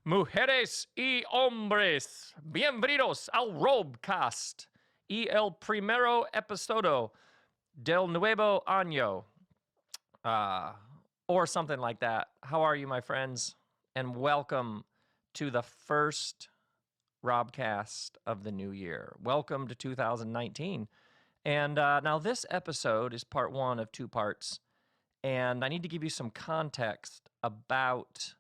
Mujeres y hombres, bienvenidos al RobCast y el primero episodio del nuevo año. Or something like that. How are you, my friends? And welcome to the first RobCast of the new year. Welcome to 2019. And now this episode is part one of two parts. And I need to give you some context about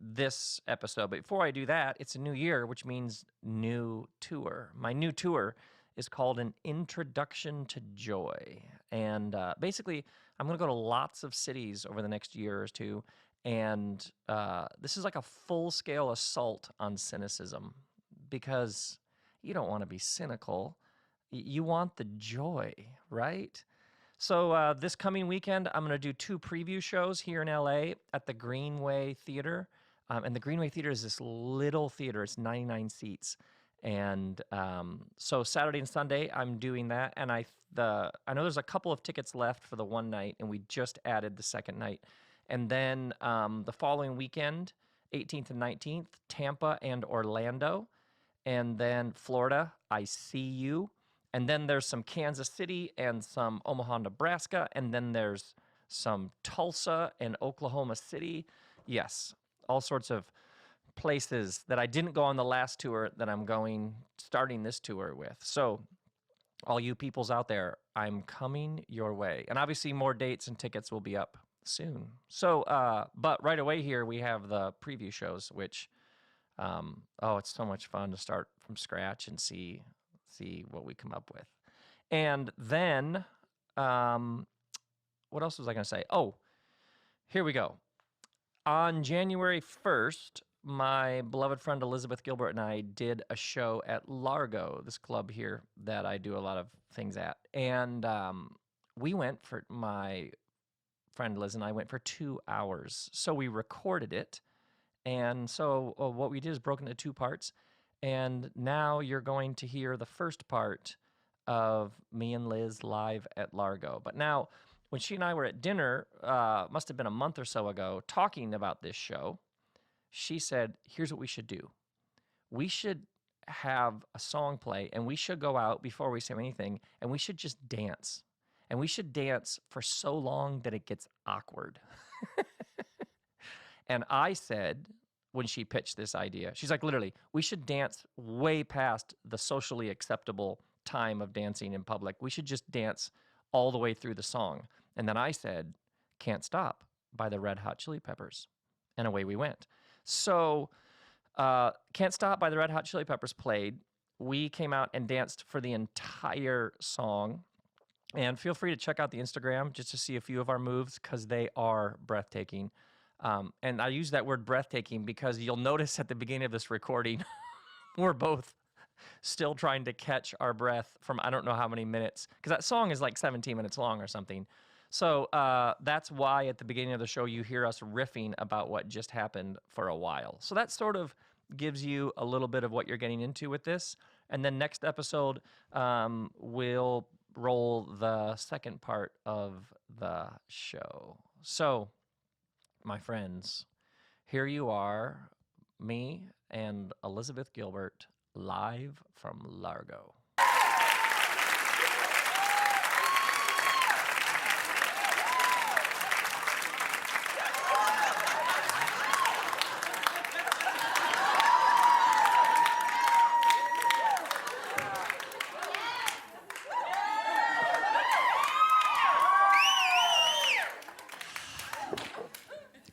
this episode. But before I do that, it's a new year, which means new tour. My new tour is called An Introduction to Joy. And basically, I'm going to go to lots of cities over the next year or two. And this is like a full-scale assault on cynicism because you don't want to be cynical. You want the joy, right? So this coming weekend, I'm going to do two preview shows here in LA at the Greenway Theater. And the Greenway Theater is this little theater. It's 99 seats. And so Saturday and Sunday, I'm doing that. And I know there's a couple of tickets left for the one night, and we just added the second night. And then the following weekend, 18th and 19th, Tampa and Orlando. And then Florida, I see you. And then there's some Kansas City and some Omaha, Nebraska. And then there's some Tulsa and Oklahoma City. Yes, all sorts of places that I didn't go on the last tour that I'm starting this tour with. So all you peoples out there, I'm coming your way. And obviously more dates and tickets will be up soon. So, but right away here we have the preview shows, which, it's so much fun to start from scratch and see what we come up with. And then, what else was I going to say? Oh, here we go. On January 1st, my beloved friend Elizabeth Gilbert and I did a show at Largo, this club here that I do a lot of things at. And my friend Liz and I went for 2 hours. So we recorded it. And so what we did is broken into two parts. And now you're going to hear the first part of me and Liz live at Largo. But now, when she and I were at dinner, must have been a month or so ago, talking about this show, she said, here's what we should do. We should have a song play, and we should go out before we say anything, and we should just dance. And we should dance for so long that it gets awkward. And I said, when she pitched this idea, she's like, literally, we should dance way past the socially acceptable time of dancing in public. We should just dance all the way through the song. And then I said, Can't Stop by the Red Hot Chili Peppers. And away we went. So Can't Stop by the Red Hot Chili Peppers played. We came out and danced for the entire song. And feel free to check out the Instagram just to see a few of our moves because they are breathtaking. And I use that word breathtaking because you'll notice at the beginning of this recording, we're both still trying to catch our breath from I don't know how many minutes, because that song is like 17 minutes long or something. So that's why at the beginning of the show you hear us riffing about what just happened for a while. So that sort of gives you a little bit of what you're getting into with this. And then next episode, we'll roll the second part of the show. So, my friends, here you are, me and Elizabeth Gilbert, live from Largo.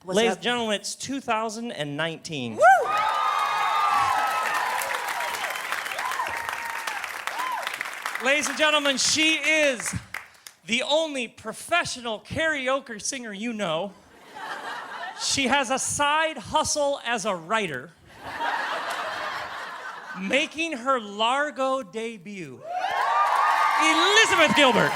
Ladies and gentlemen, it's 2019. Woo! Ladies and gentlemen, she is the only professional karaoke singer you know. She has a side hustle as a writer, making her Largo debut. Elizabeth Gilbert.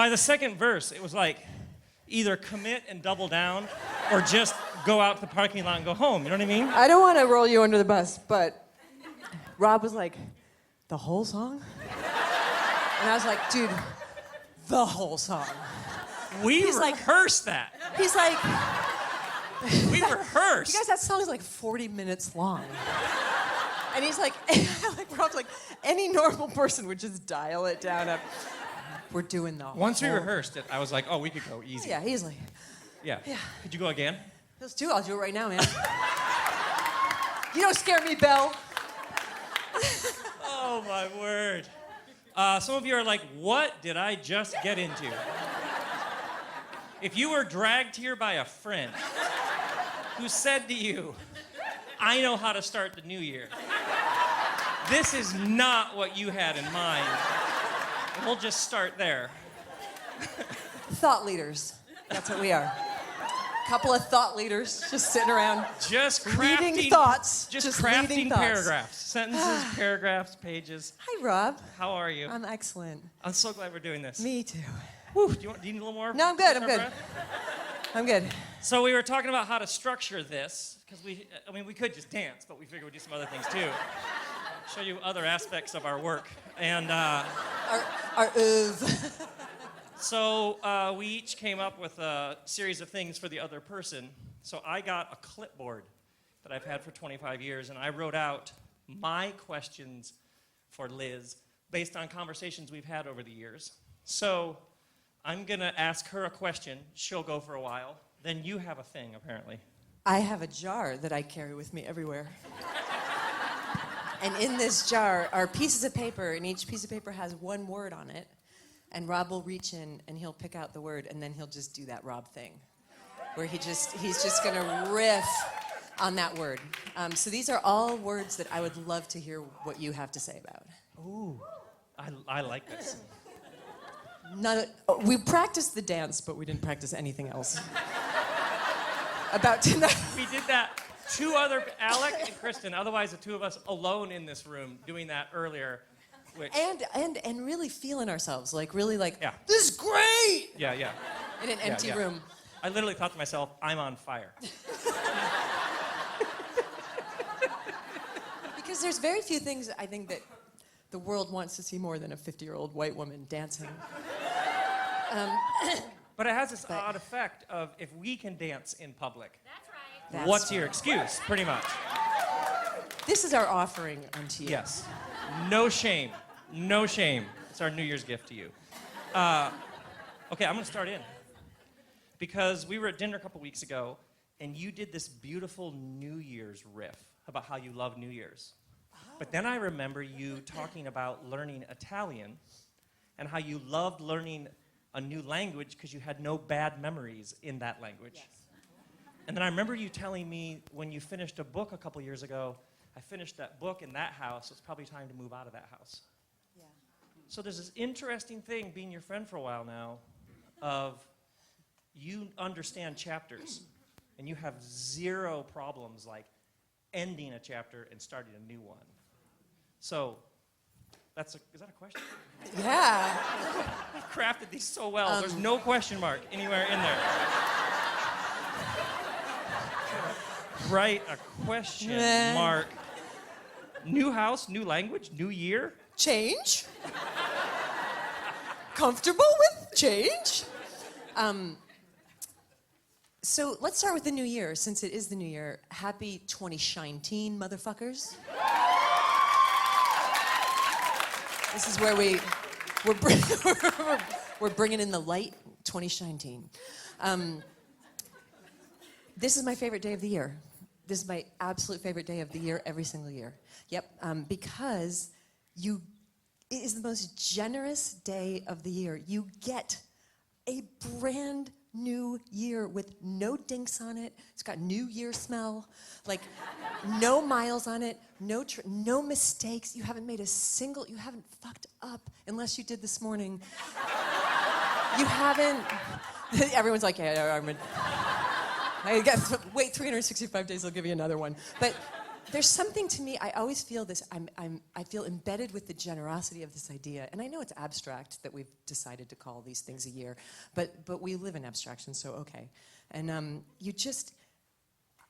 by the second verse, it was like either commit and double down or just go out to the parking lot and go home. You know what I mean? I don't want to roll you under the bus, but Rob was like, the whole song? And I was like, dude, the whole song. We He's like- rehearsed that. He's like, We rehearsed. you guys, that song is like 40 minutes long. And he's like, Rob's like, any normal person would just dial it down up. We're doing the Once we whole- rehearsed it, I was like, oh, we could go easy. Yeah, easily. Yeah. Yeah. Could you go again? Let's do it. I'll do it right now, man. You don't scare me, Belle. Oh, my word. Some of you are like, what did I just get into? If you were dragged here by a friend who said to you, I know how to start the new year, this is not what you had in mind. And we'll just start there. Thought leaders. That's what we are. Couple of thought leaders just sitting around Just reading crafting thoughts. Just reading crafting thoughts. paragraphs, sentences, paragraphs, pages. Hi, Rob. How are you? I'm excellent. I'm so glad we're doing this. Me too. Whew, do you need a little more? No, I'm good. I'm more good. breath? I'm good. So we were talking about how to structure this, because we could just dance, but we figured we'd do some other things too. Show you other aspects of our work. And Our ooze. so we each came up with a series of things for the other person. So I got a clipboard that I've had for 25 years, and I wrote out my questions for Liz based on conversations we've had over the years. So I'm going to ask her a question. She'll go for a while. Then you have a thing, apparently. I have a jar that I carry with me everywhere. And in this jar are pieces of paper, and each piece of paper has one word on it. And Rob will reach in, and he'll pick out the word, and then he'll just do that Rob thing, where he's just going to riff on that word. So these are all words that I would love to hear what you have to say about. Ooh, I like this. We practiced the dance, but we didn't practice anything else. About tonight. We did that. Alec and Kristen, otherwise the two of us alone in this room doing that earlier. Which, And really feeling ourselves, like really like, Yeah. this is great! yeah. In an empty yeah. room. I literally thought to myself, I'm on fire. Because there's very few things I think that the world wants to see more than a 50-year-old white woman dancing. But it has this odd effect of if we can dance in public, That's what's your excuse, pretty much? This is our offering unto you. Yes. No shame. No shame. It's our New Year's gift to you. Okay, I'm going to start in. Because we were at dinner a couple weeks ago, and you did this beautiful New Year's riff about how you love New Year's. But then I remember you talking about learning Italian and how you loved learning a new language because you had no bad memories in that language. Yes. And then I remember you telling me when you finished a book a couple years ago, I finished that book in that house, so it's probably time to move out of that house. Yeah. So there's this interesting thing, being your friend for a while now, of you understand chapters, and you have zero problems like ending a chapter and starting a new one. So, is that a question? Yeah. I've crafted these so well. There's no question mark anywhere in there. Write a question mark. New house, new language, new year. Change. Comfortable with change. So let's start with the new year, since it is the new year. Happy 2019, motherfuckers. This is where we're bringing in the light. 2019. This is my favorite day of the year. This is my absolute favorite day of the year, every single year. Yep, because it is the most generous day of the year. You get a brand new year with no dinks on it. It's got New Year smell, like no miles on it, no mistakes. You haven't fucked up unless you did this morning. You haven't. Everyone's like, yeah, I guess wait 365 days, they'll give you another one. But there's something to me, I always feel this, I feel embedded with the generosity of this idea. And I know it's abstract that we've decided to call these things a year, but we live in abstraction, so okay. And you just,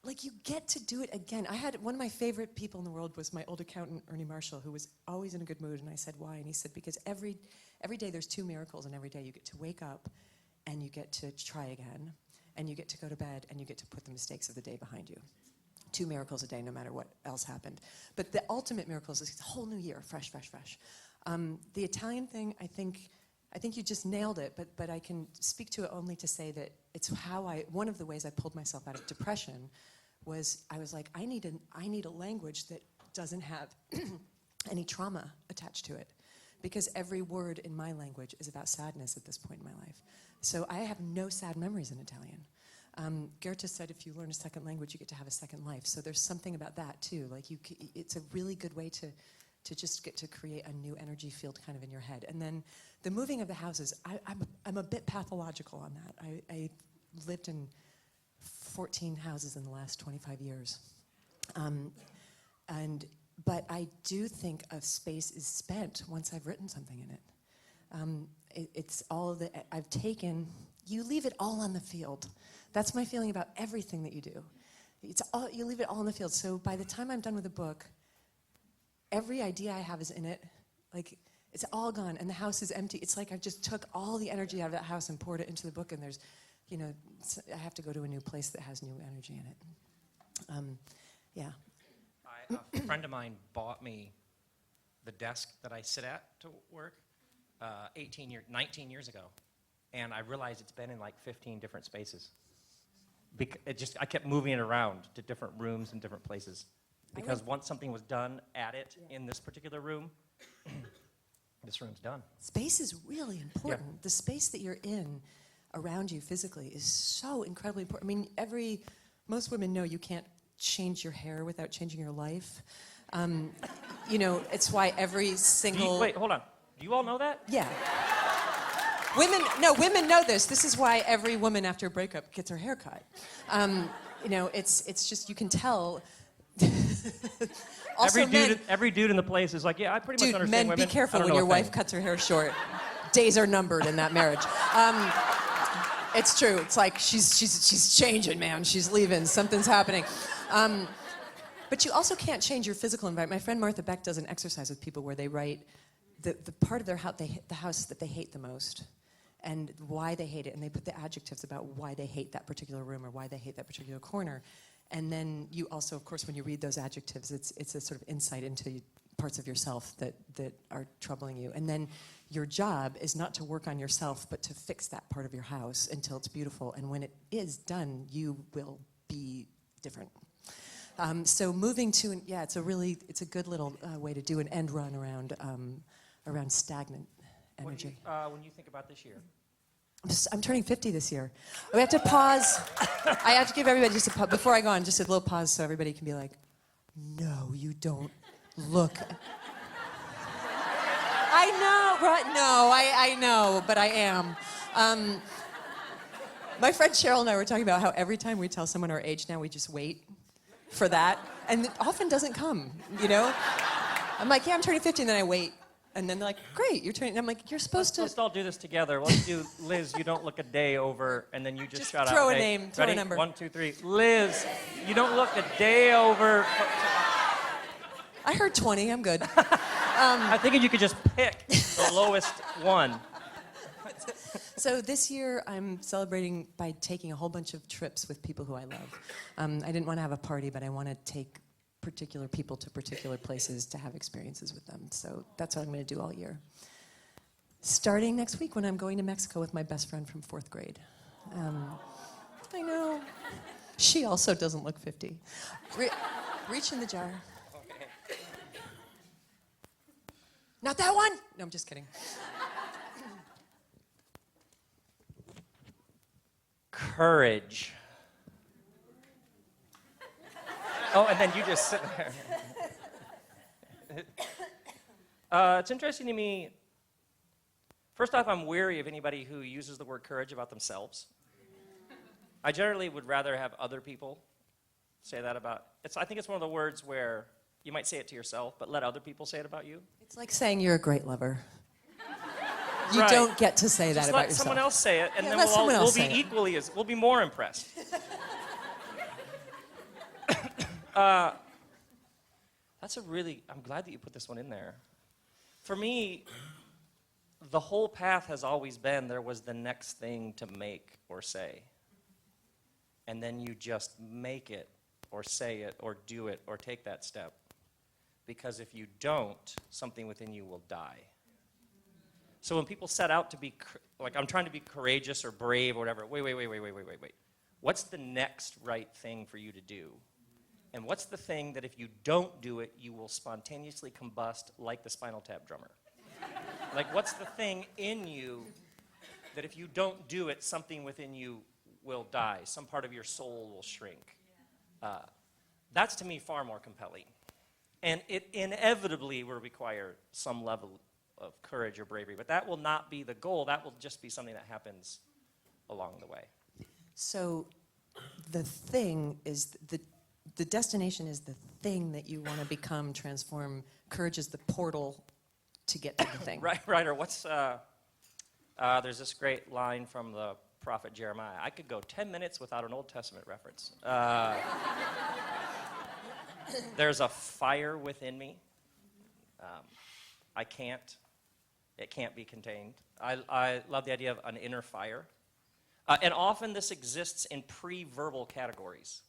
like, you get to do it again. I had, one of my favorite people in the world was my old accountant, Ernie Marshall, who was always in a good mood. And I said, why? And he said, because every day there's 2 miracles, and every day you get to wake up, and you get to try again, and you get to go to bed, and you get to put the mistakes of the day behind you. 2 miracles a day, no matter what else happened. But the ultimate miracle is a whole new year, fresh, fresh, fresh. The Italian thing, I think you just nailed it, but I can speak to it only to say that it's how one of the ways I pulled myself out of depression was I was like, I need a language that doesn't have any trauma attached to it. Because every word in my language is about sadness at this point in my life. So I have no sad memories in Italian. Goethe said if you learn a second language, you get to have a second life. So there's something about that too. Like it's a really good way to just get to create a new energy field kind of in your head. And then the moving of the houses, I'm a bit pathological on that. I lived in 14 houses in the last 25 years. But I do think a space is spent once I've written something in it. It's all of you leave it all on the field. That's my feeling about everything that you do. You leave it all on the field. So by the time I'm done with a book, every idea I have is in it. Like, it's all gone, and the house is empty. It's like I just took all the energy out of that house and poured it into the book, and there's, I have to go to a new place that has new energy in it. Yeah. A friend of mine bought me the desk that I sit at to work 19 years ago, and I realized it's been in like 15 different spaces. I kept moving it around to different rooms and different places, because once something was done at it in this particular room, this room's done. Space is really important. Yeah. The space that you're in around you physically is so incredibly important. I mean, most women know you can't change your hair without changing your life. It's why every single... Wait, hold on. Do you all know that? Yeah. Women know this. This is why every woman after a breakup gets her hair cut. It's just, you can tell. Also, every dude in the place is like, yeah, I pretty much understand women. Men, be careful when your wife cuts her hair short. Days are numbered in that marriage. It's true. It's like she's changing, man. She's leaving. Something's happening. But you also can't change your physical environment. My friend Martha Beck does an exercise with people where they write the part of their house, the house that they hate the most, and why they hate it, and they put the adjectives about why they hate that particular room or why they hate that particular corner. And then you also, of course, when you read those adjectives, it's a sort of insight into parts of yourself that are troubling you. And then your job is not to work on yourself, but to fix that part of your house until it's beautiful. And when it is done, you will be different. So moving to, it's a good little way to do an end run around stagnant energy. When you think about this year? I'm turning 50 this year. We have to pause. I have to give everybody just a pause. Before I go on, just a little pause so everybody can be like, no, you don't look. I know, right? No, I know, but I am. My friend Cheryl and I were talking about how every time we tell someone our age now, we just wait for that. And it often doesn't come, I'm like, yeah, I'm turning 50, and then I wait. And then they're like, great, you're turning. And I'm like, you're supposed to. Let's all do this together. Let's do Liz, you don't look a day over, and then you just shout out. Throw a hey, name, throw ready? a number. 1, 2, 3. Liz, you don't look a day over. I heard 20, I'm good. I think you could just pick the lowest one. So this year, I'm celebrating by taking a whole bunch of trips with people who I love. I didn't want to have a party, but I want to take particular people to particular places to have experiences with them. So that's what I'm going to do all year. Starting next week when I'm going to Mexico with my best friend from 4th grade. I know. She also doesn't look 50. Reach in the jar. Okay. Not that one? No, I'm just kidding. Courage. Oh, and then you just sit there. It's interesting to me. First off, I'm wary of anybody who uses the word courage about themselves. I generally would rather have other people say that about, I think it's one of the words where you might say it to yourself, but let other people say it about you. It's like saying you're a great lover. You Right. don't get to say that Just about let yourself. someone else say it, and Yeah, then let someone we'll else be say it. equally we'll be more impressed. I'm glad that you put this one in there. For me, the whole path has always been there was the next thing to make or say. And then you just make it or say it or do it or take that step. Because if you don't, something within you will die. So when people set out to be, like, I'm trying to be courageous or brave or whatever, wait. What's the next right thing for you to do? And what's the thing that if you don't do it, you will spontaneously combust like the Spinal Tap drummer? Like, what's the thing in you that if you don't do it, something within you will die? Some part of your soul will shrink. That's, to me, far more compelling. And it inevitably will require some level of courage or bravery. But that will not be the goal. That will just be something that happens along the way. So the thing is, the destination is the thing that you want to become, transform. Courage is the portal to get to the thing. Right, or what's, there's this great line from the prophet Jeremiah. I could go 10 minutes without an Old Testament reference. There's a fire within me. It can't be contained. I love the idea of an inner fire. And often this exists in pre-verbal categories.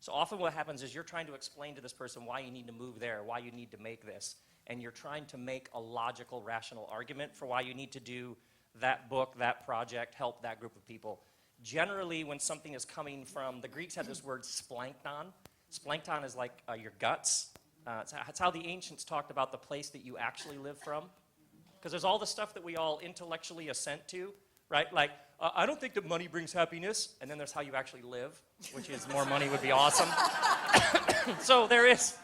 So often what happens is you're trying to explain to this person why you need to move there, why you need to make this, and you're trying to make a logical, rational argument for why you need to do that book, that project, help that group of people. Generally, when something is coming from, the Greeks had this word splankton. Splankton is like your guts. It's how the ancients talked about the place that you actually live from. Because there's all the stuff that we all intellectually assent to, right? Like, I don't think that money brings happiness. And then there's how you actually live, which is more money would be awesome. So there is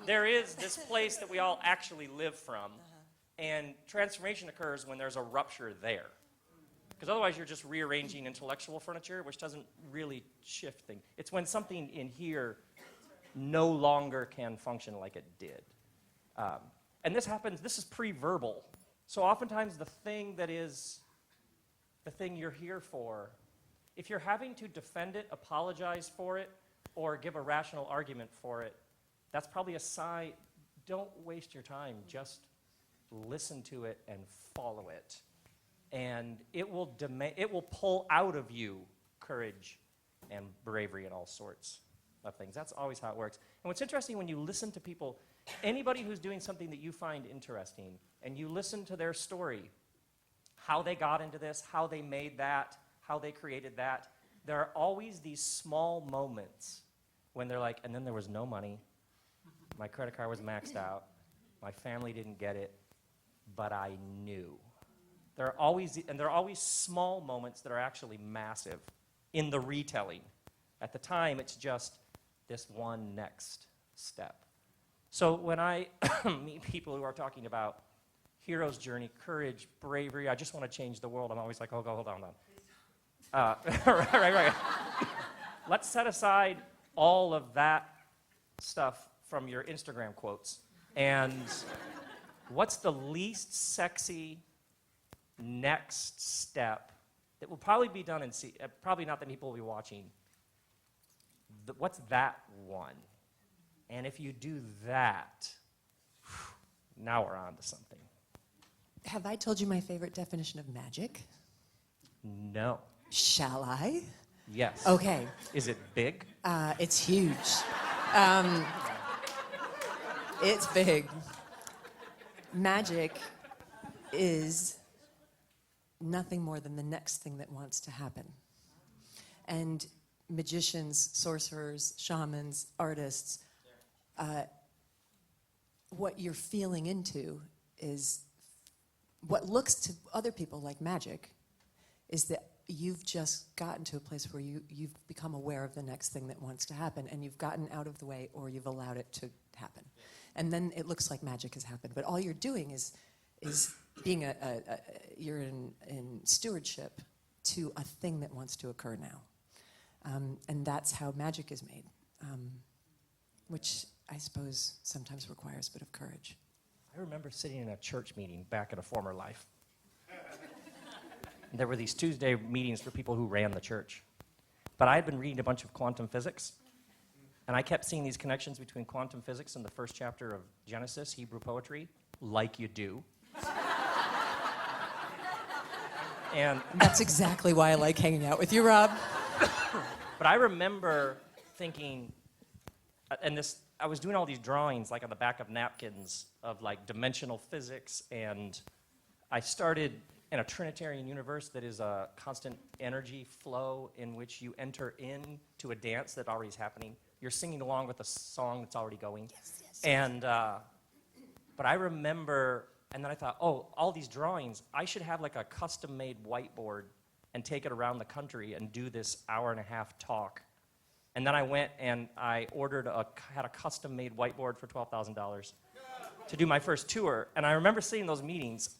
this place that we all actually live from. And transformation occurs when there's a rupture there. Because otherwise you're just rearranging intellectual furniture, which doesn't really shift things. It's when something in here no longer can function like it did. And this is pre-verbal. So oftentimes the thing that is the thing you're here for, if you're having to defend it, apologize for it, or give a rational argument for it, that's probably a sign. Don't waste your time. Just listen to it and follow it. And it will pull out of you courage and bravery and all sorts of things. That's always how it works. And what's interesting when you listen to people, anybody who's doing something that you find interesting, and you listen to their story, how they got into this, how they made that, how they created that, there are always these small moments when they're like, and then there was no money, my credit card was maxed out, my family didn't get it, but I knew. There are always small moments that are actually massive in the retelling. At the time, it's just this one next step. So when I meet people who are talking about hero's journey, courage, bravery, I just want to change the world, I'm always like, hold on. Right. Let's set aside all of that stuff from your Instagram quotes. And what's the least sexy next step that will probably be done probably not that people will be watching? What's that one? And if you do that, now we're on to something. Have I told you my favorite definition of magic? No. Shall I? Yes. Okay. Is it big? It's huge. It's big. Magic is nothing more than the next thing that wants to happen. And magicians, sorcerers, shamans, artists, what you're feeling into is what looks to other people like magic is that you've just gotten to a place where you've become aware of the next thing that wants to happen, and you've gotten out of the way or you've allowed it to happen. And then it looks like magic has happened. But all you're doing is being you're in stewardship to a thing that wants to occur now. And that's how magic is made. which I suppose sometimes requires a bit of courage. I remember sitting in a church meeting back in a former life. There were these Tuesday meetings for people who ran the church. But I had been reading a bunch of quantum physics, and I kept seeing these connections between quantum physics and the first chapter of Genesis, Hebrew poetry, like you do. And That's exactly why I like hanging out with you, Rob. but I remember thinking, and this, I was doing all these drawings like on the back of napkins of like dimensional physics, and I started in a Trinitarian universe that is a constant energy flow in which you enter into a dance that already is happening. You're singing along with a song that's already going. Yes. And, but I remember, and then I thought, oh, all these drawings, I should have like a custom-made whiteboard and take it around the country and do this hour-and-a-half talk. And then I went and I had a custom-made whiteboard for $12,000 to do my first tour. And I remember sitting in those meetings,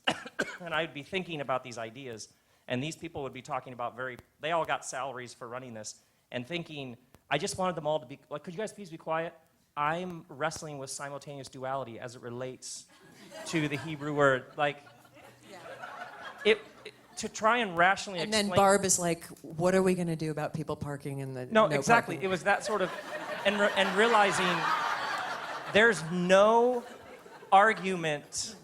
and I'd be thinking about these ideas, and these people would be talking about they all got salaries for running this, and thinking, I just wanted them all to be, like, could you guys please be quiet? I'm wrestling with simultaneous duality as it relates to the Hebrew word. Like, to try and rationally And explain. then Barb is like, what are we going to do about people parking in the No, exactly. parking? It was that sort of, and realizing there's no argument,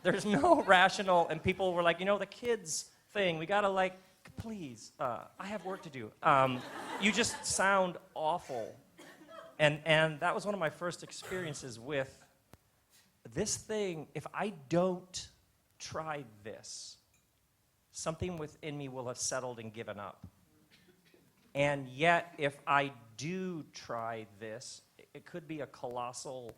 there's no rational, and people were like, the kids thing, we gotta like, please, I have work to do. You just sound awful. And that was one of my first experiences with this thing. If I don't try this, something within me will have settled and given up. And yet, if I do try this, it could be a colossal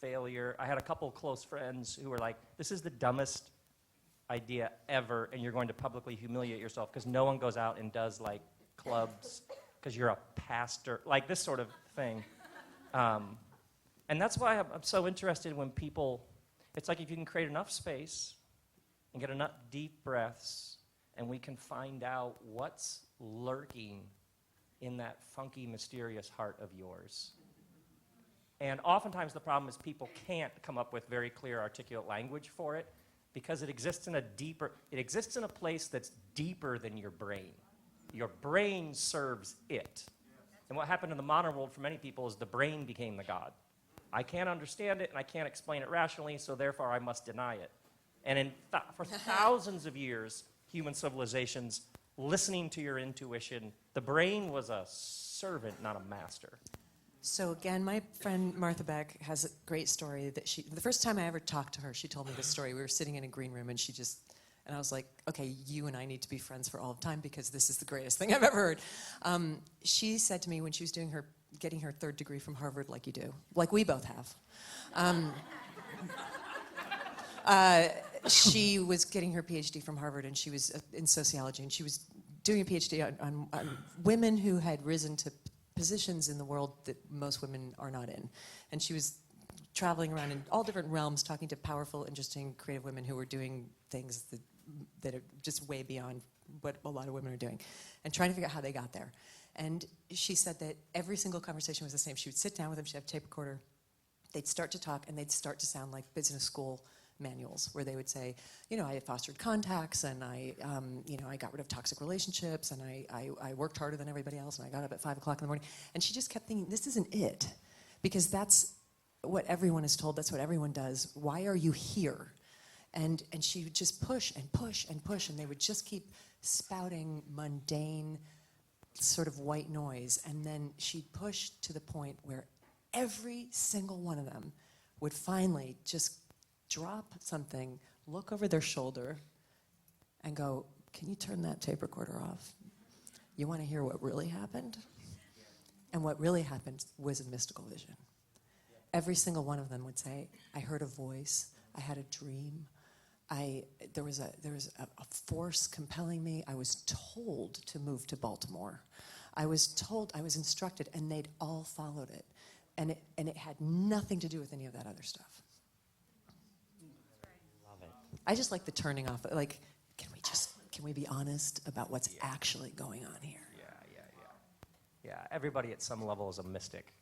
failure. I had a couple of close friends who were like, this is the dumbest idea ever, and you're going to publicly humiliate yourself because no one goes out and does like clubs because you're a pastor, like this sort of thing. And that's why I'm so interested when people, it's like if you can create enough space and get enough deep breaths, and we can find out what's lurking in that funky, mysterious heart of yours. And oftentimes the problem is people can't come up with very clear, articulate language for it because it exists in a place that's deeper than your brain. Your brain serves it. And what happened in the modern world for many people is the brain became the god. I can't understand it and I can't explain it rationally, so therefore I must deny it. And for thousands of years, human civilizations, listening to your intuition, the brain was a servant, not a master. So again, my friend Martha Beck has a great story that the first time I ever talked to her, she told me this story. We were sitting in a green room and and I was like, okay, you and I need to be friends for all of time because this is the greatest thing I've ever heard. She said to me when she was getting her third degree from Harvard, like you do, like we both have. She was getting her PhD from Harvard, and she was in sociology, and she was doing a PhD on women who had risen to positions in the world that most women are not in. And she was traveling around in all different realms, talking to powerful, interesting, creative women who were doing things that are just way beyond what a lot of women are doing, and trying to figure out how they got there. And she said that every single conversation was the same. She would sit down with them, she'd have a tape recorder, they'd start to talk, and they'd start to sound like business school manuals where they would say, I fostered contacts, and I got rid of toxic relationships, and I worked harder than everybody else, and I got up at 5 o'clock in the morning. And she just kept thinking, this isn't it, because that's what everyone is told, that's what everyone does. Why are you here? And she would just push and push and push, and they would just keep spouting mundane sort of white noise, and then she'd push to the point where every single one of them would finally just drop something, look over their shoulder, and go, can you turn that tape recorder off? You want to hear what really happened? And what really happened was a mystical vision. Every single one of them would say, I heard a voice, I had a dream, there was a force compelling me, I was told to move to Baltimore. I was instructed, and they'd all followed it. And it had nothing to do with any of that other stuff. Love it. I just like the turning off. Like, can we be honest about what's actually going on here? Yeah. Everybody at some level is a mystic.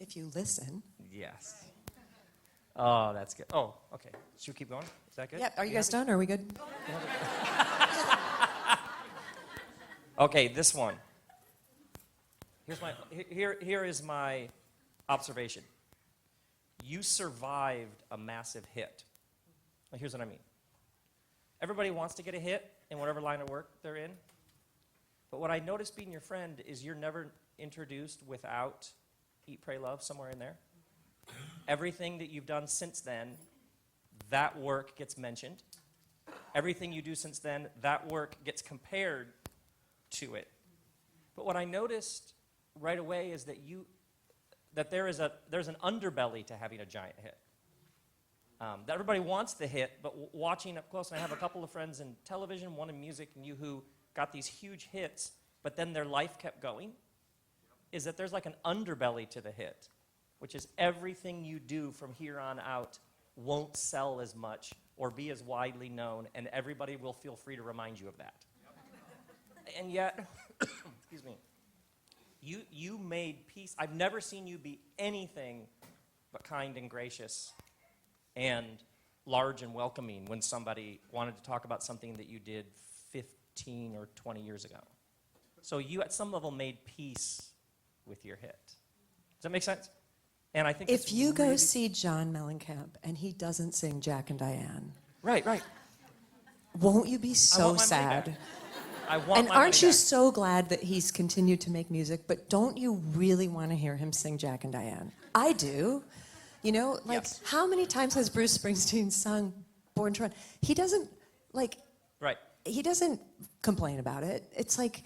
If you listen. Yes. Oh, that's good. Oh, okay. Should we keep going? Is that good? Yep. Are you guys done? Are we good? Okay, this one. Here is my observation. You survived a massive hit. Well, here's what I mean. Everybody wants to get a hit in whatever line of work they're in. But what I noticed being your friend is you're never introduced without Eat, Pray, Love somewhere in there. Everything that you've done since then, that work gets mentioned. Everything you do since then, that work gets compared to it. But what I noticed right away is that there's an underbelly to having a giant hit. That everybody wants the hit, but watching up close, and I have a couple of friends in television, one in music, and you who got these huge hits, but then their life kept going, is that there's like an underbelly to the hit, which is everything you do from here on out won't sell as much or be as widely known, and everybody will feel free to remind you of that. And yet, excuse me, you made peace. I've never seen you be anything but kind and gracious and large and welcoming when somebody wanted to talk about something that you did 15 or 20 years ago. So you, at some level, made peace with your hit. Does that make sense? And I think if you go see John Mellencamp and he doesn't sing Jack and Diane, right, won't you be so sad? And aren't you so glad that he's continued to make music, but don't you really want to hear him sing Jack and Diane? I do. You know, like, yes. How many times has Bruce Springsteen sung Born to Run? He doesn't, he doesn't complain about it. It's like,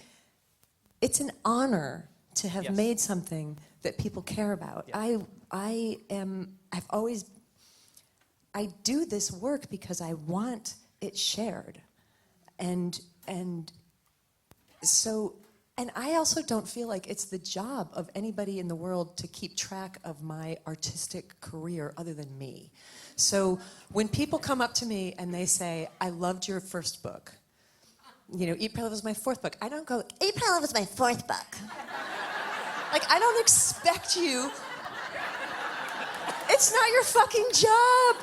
it's an honor to have yes. made something that people care about. Yes. I do this work because I want it shared. And I also don't feel like it's the job of anybody in the world to keep track of my artistic career other than me. So when people come up to me and they say, I loved your first book, you know, Eat, Pray, Love was my fourth book, I don't go, Eat, Pray, Love was my fourth book. Like, I don't expect you. It's not your fucking job.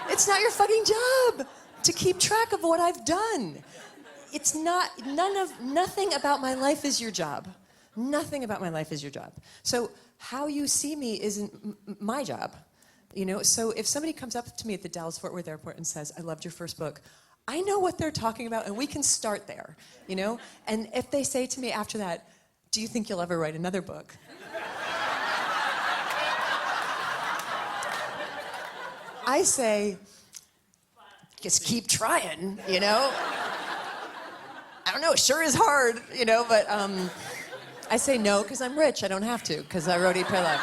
It's not your fucking job to keep track of what I've done. It's not, nothing about my life is your job. Nothing about my life is your job. So how you see me isn't my job. You know, so if somebody comes up to me at the Dallas-Fort Worth airport and says, I loved your first book, I know what they're talking about, and we can start there, you know? And if they say to me after that, do you think you'll ever write another book? I say, just keep trying, you know? I don't know, it sure is hard, you know, but I say no because I'm rich. I don't have to because I wrote Eat, Pray, Love.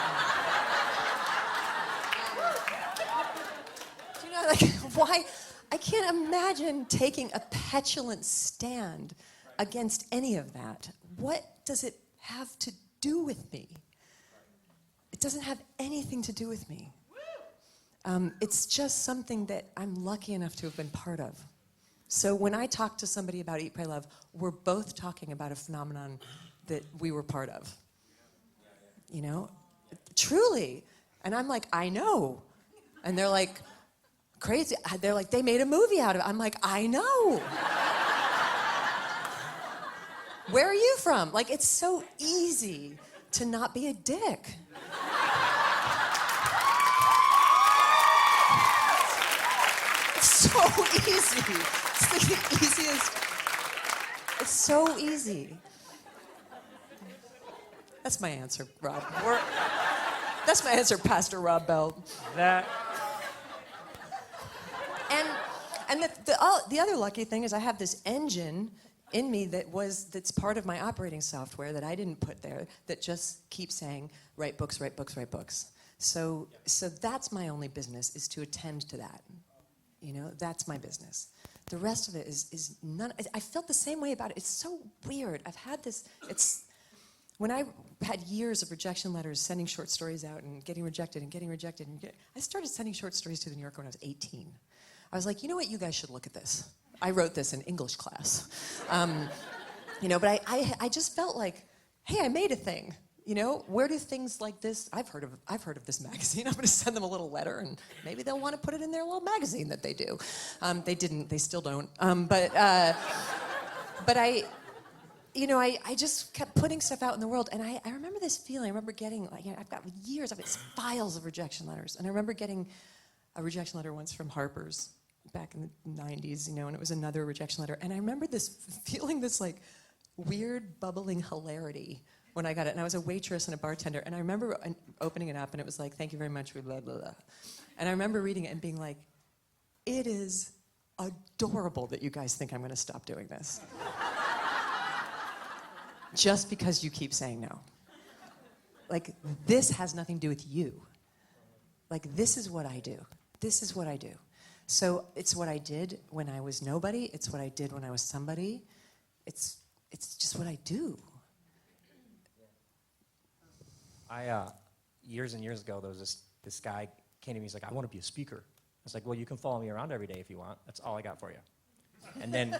Do you know, like, why? I can't imagine taking a petulant stand against any of that. What does it have to do with me? It doesn't have anything to do with me. It's just something that I'm lucky enough to have been part of. So when I talk to somebody about Eat, Pray, Love, we're both talking about a phenomenon that we were part of. You know? Truly. And I'm like, I know. And they're like, crazy. They're like, they made a movie out of it. I'm like, I know. Where are you from? Like, it's so easy to not be a dick. It's so easy. It's the easiest. It's so easy. That's my answer, Rob. That's my answer, Pastor Rob Bell. And the other lucky thing is I have this engine in me that's part of my operating software that I didn't put there that just keeps saying, write books, write books, write books. So that's my only business, is to attend to that. You know, that's my business. The rest of it is none. I felt the same way about it. It's so weird. I've had this, when I had years of rejection letters, sending short stories out and getting rejected. I started sending short stories to the New Yorker when I was 18. I was like, you know what, you guys should look at this. I wrote this in English class. You know, but I just felt like, hey, I made a thing. You know, where do things like this? I've heard of this magazine. I'm going to send them a little letter, and maybe they'll want to put it in their little magazine that they do. They didn't. They still don't. But I, you know, I just kept putting stuff out in the world, and I remember this feeling. I remember getting, like, you know, I've got files of rejection letters, and I remember getting a rejection letter once from Harper's back in the 90s, you know, and it was another rejection letter, and I remember feeling this like weird bubbling hilarity when I got it, and I was a waitress and a bartender, and I remember opening it up, and it was like, thank you very much, blah, blah, blah. And I remember reading it and being like, it is adorable that you guys think I'm going to stop doing this. Just because you keep saying no. Like, this has nothing to do with you. Like, this is what I do. This is what I do. So it's what I did when I was nobody. It's what I did when I was somebody. It's just what I do. Years and years ago, there was this guy came to me. He's like, I want to be a speaker. I was like, well, you can follow me around every day if you want. That's all I got for you. And then,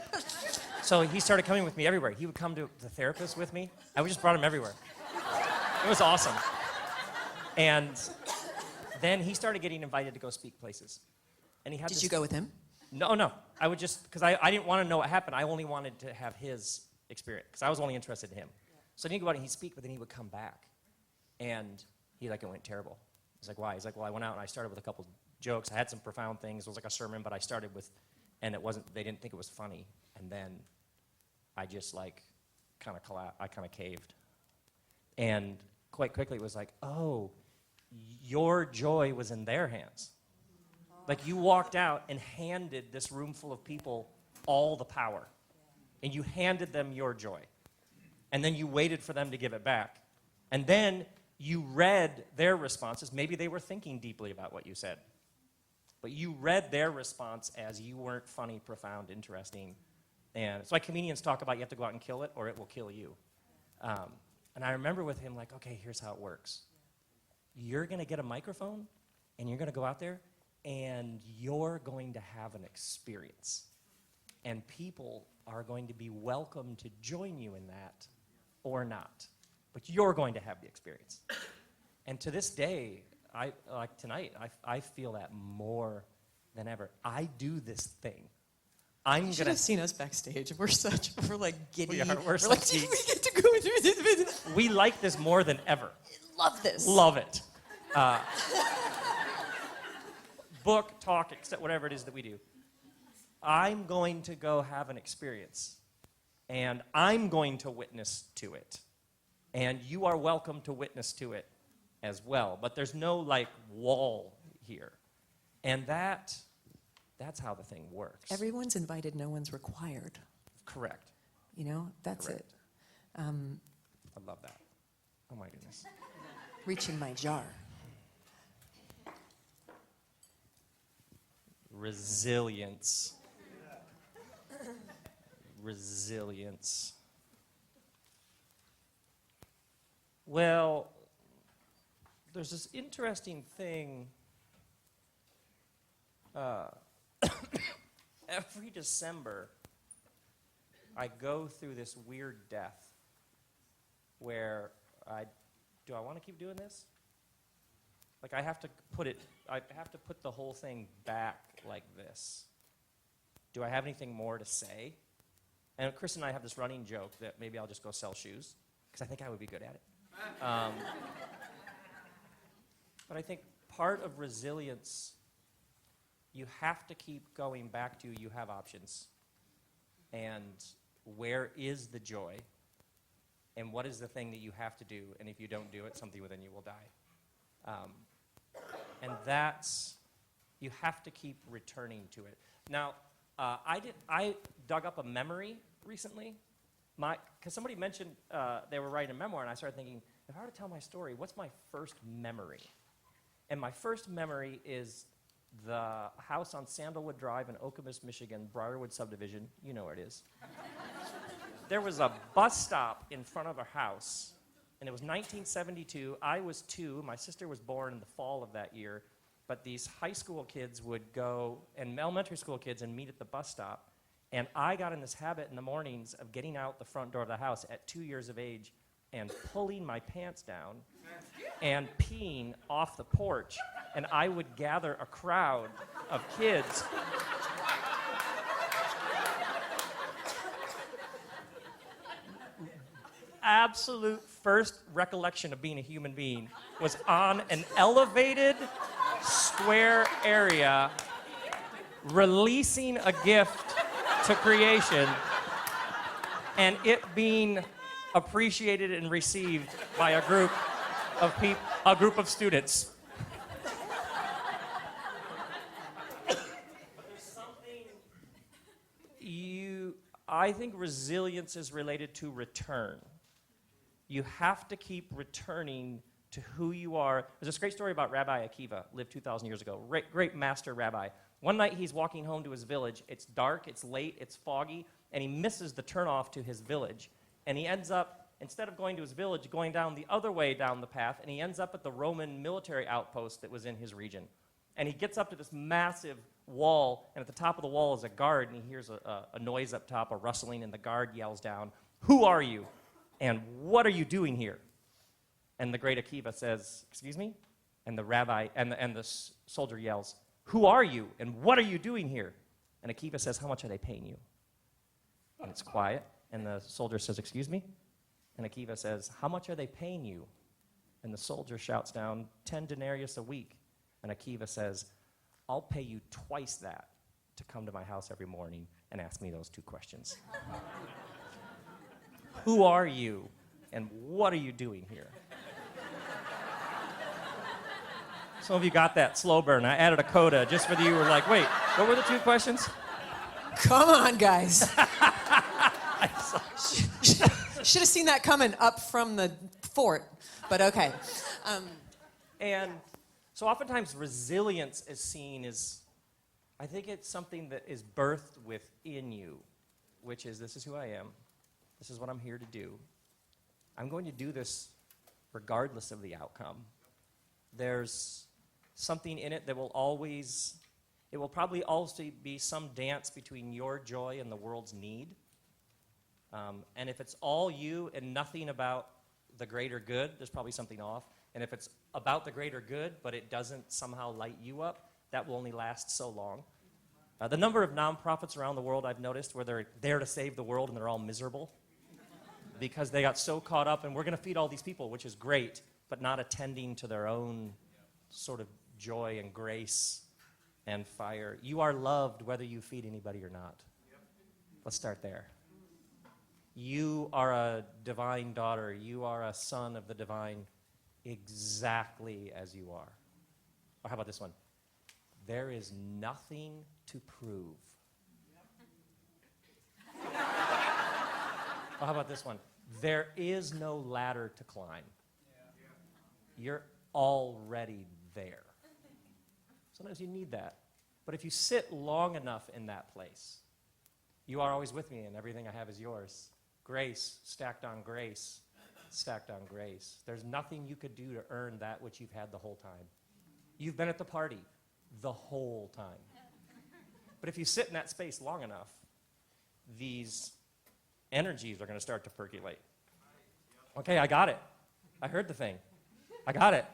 so he started coming with me everywhere. He would come to the therapist with me. I just brought him everywhere. It was awesome. And then he started getting invited to go speak places. And he had Did you go with him? No. I would just, because I didn't want to know what happened. I only wanted to have his experience, because I was only interested in him. So then he'd go out and he'd speak, but then he would come back. And it went terrible. He's like, why? He's like, well, I went out and I started with a couple jokes. I had some profound things. It was like a sermon, but I started with, and they didn't think it was funny. And then I just I kind of caved. And quite quickly it was like, oh, your joy was in their hands. Like, you walked out and handed this room full of people all the power. And you handed them your joy. And then you waited for them to give it back. And then you read their responses. Maybe they were thinking deeply about what you said. But you read their response as you weren't funny, profound, interesting. And it's why comedians talk about you have to go out and kill it or it will kill you. And I remember with him, like, okay, here's how it works. You're going to get a microphone, and you're going to go out there, and you're going to have an experience. And people are going to be welcome to join you in that or not. But you're going to have the experience. And to this day, like tonight, I feel that more than ever. I do this thing. You should have seen us backstage. We're like giddy. We're like, we get to go through this. We like this more than ever. Love this. Love it. Book, talk, except whatever it is that we do. I'm going to go have an experience, and I'm going to witness to it. And you are welcome to witness to it as well. But there's no, wall here. And that's how the thing works. Everyone's invited, no one's required. Correct. You know, that's Correct. it. I love that. Oh, my goodness. Reaching my jar. Resilience. Resilience. Well, there's this interesting thing. Every December, I go through this weird death where do I want to keep doing this? Like, I have to put the whole thing back like this. Do I have anything more to say? And Chris and I have this running joke that maybe I'll just go sell shoes, because I think I would be good at it. But I think part of resilience, you have to keep going back to you have options. And where is the joy? And what is the thing that you have to do? And if you don't do it, something within you will die. And you have to keep returning to it. Now, I dug up a memory recently. Because somebody mentioned they were writing a memoir, and I started thinking, if I were to tell my story, what's my first memory? And my first memory is the house on Sandalwood Drive in Okemos, Michigan, Briarwood subdivision. You know where it is. There was a bus stop in front of a house, and it was 1972. I was 2. My sister was born in the fall of that year. But these high school kids would go, and elementary school kids, and meet at the bus stop. And I got in this habit in the mornings of getting out the front door of the house at 2 years of age and pulling my pants down and peeing off the porch, and I would gather a crowd of kids. Absolute first recollection of being a human being was on an elevated square area, releasing a gift to creation, and it being appreciated and received by a group of students. I think resilience is related to return. You have to keep returning to who you are. There's this great story about Rabbi Akiva, lived 2,000 years ago. Great master rabbi. One night he's walking home to his village. It's dark, it's late, it's foggy, and he misses the turnoff to his village. And he ends up, instead of going to his village, going down the other way down the path, and he ends up at the Roman military outpost that was in his region. And he gets up to this massive wall, and at the top of the wall is a guard, and he hears a noise up top, a rustling, and the guard yells down, "Who are you? And what are you doing here?" And the great Akiva says, "Excuse me?" And the rabbi and the soldier yells, "Who are you? And what are you doing here?" And Akiva says, "How much are they paying you?" And it's quiet, and the soldier says, "Excuse me?" And Akiva says, "How much are they paying you?" And the soldier shouts down, 10 denarius a week. And Akiva says, "I'll pay you twice that to come to my house every morning and ask me those two questions." Who are you, and what are you doing here? Some of you got that slow burn. I added a coda just for you who were like, wait, what were the two questions? Come on, guys. Should have seen that coming up from the fort, but okay. And so oftentimes resilience is seen as, I think it's something that is birthed within you, which is, this is who I am. This is what I'm here to do. I'm going to do this regardless of the outcome. There's something in it that will always, it will probably also be some dance between your joy and the world's need. And if it's all you and nothing about the greater good, there's probably something off. And if it's about the greater good, but it doesn't somehow light you up, that will only last so long. The number of nonprofits around the world I've noticed where they're there to save the world and they're all miserable because they got so caught up and we're going to feed all these people, which is great, but not attending to their own sort of joy and grace and fire. You are loved whether you feed anybody or not. Let's start there. You are a divine daughter. You are a son of the divine exactly as you are. Or how about this one? There is nothing to prove. Or how about this one? There is no ladder to climb. You're already there. Sometimes you need that. But if you sit long enough in that place, you are always with me and everything I have is yours. Grace stacked on grace, stacked on grace. There's nothing you could do to earn that which you've had the whole time. You've been at the party the whole time. But if you sit in that space long enough, these energies are going to start to percolate. Okay, I got it. I heard the thing. I got it.